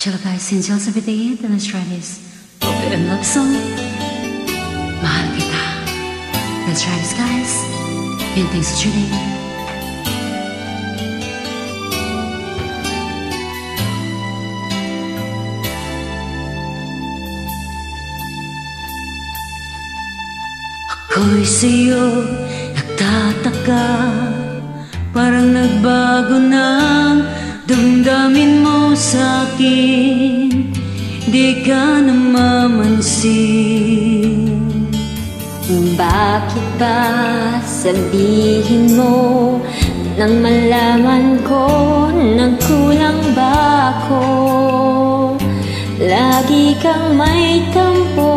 Hello guys, St. Joseph Day, and let's try this OPM love song, Mahal Kita. Let's try this guys, and thanks for tuning in. Ako'y sa'yo nagtataka, parang nagbago ng damdamin mo sa'kin, di ka namamansin. Bakit ba sabihin mo nang malaman ko nagkulang ba ako? Lagi kang may tampo.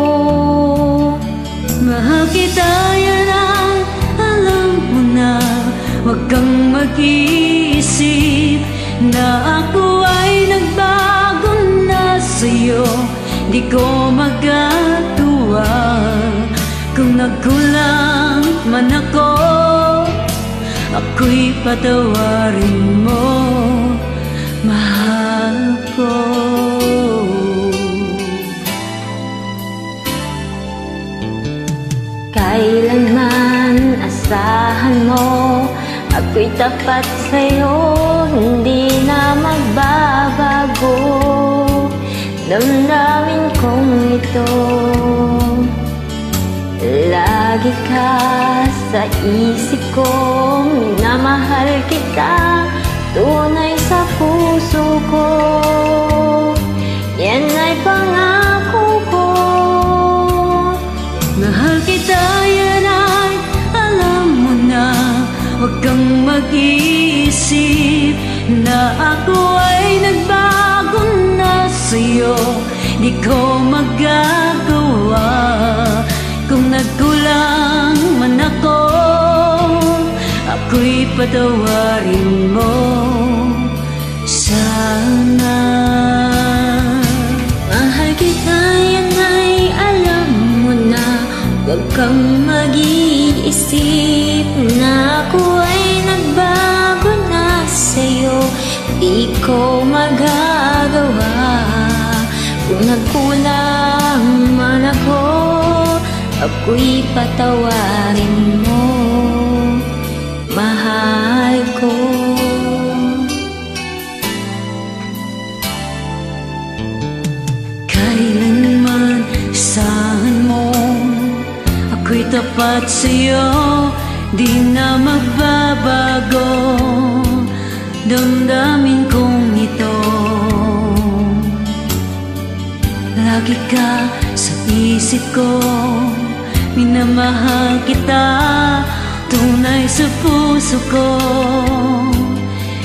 Mahal kita, yan ang alam mo na. Huwag kang mag-iisip na ako ay nagbago na sa'yo. Di ko magagawa kung nagkulang man ako. Ako'y patawarin mo, mahal ko. Kailanman asahan mo ako'y tapat sa'yo, hindi na magbabago. Damdamin kong ito, lagi ka sa isip ko. Minamahal kita, tunay sa puso ko. Yan ay pangako ko. Mahal kita, yan ay alam mo na. Huwag kang mag-iisip na ako ay nagbago na sa'yo. Di ko magagawa kung nagkulang man ako. Ako'y patawarin mo sana. Mahal kita, yan ay alam mo na. Huwag kang mag-iisip na ako ay nagbago na sa'yo. Di ko magagawa kung nagkulang man ako. Ako'y patawarin mo, mahal ko. Kailanman isahan mo, ako'y tapat sa'yo, di na magbabago. Damdamin kong ito, lagi ka sa isip ko. Minamahal kita, tunay sa puso ko.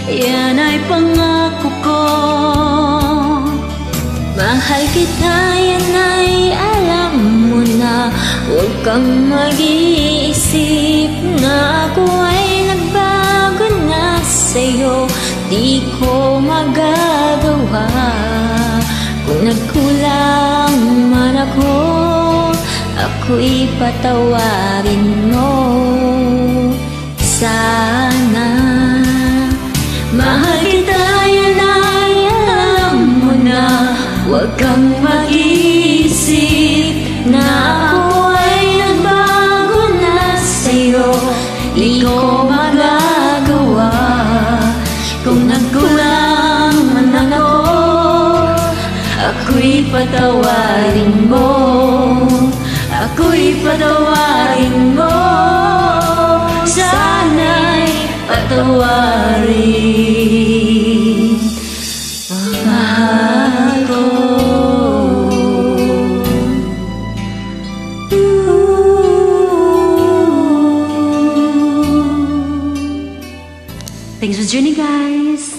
Yan ay pangako ko. Mahal kita, yan ay alam mo na. Huwag kang mag-iisip na ako ay nagbago na sa'yo. Di ko magagawa kung nagkulang man ako. Ako'y patawarin mo sana. Mahal kita, yan ay alam mo na. Huwag kang mag-iisip na ako ay nagbago na sa'yo. Di ko magagawa kung nagkulang man ako. Ako'y patawarin mo, ako'y patawarin mo, sana'y patawarin, mahal ko. Thanks for joining guys.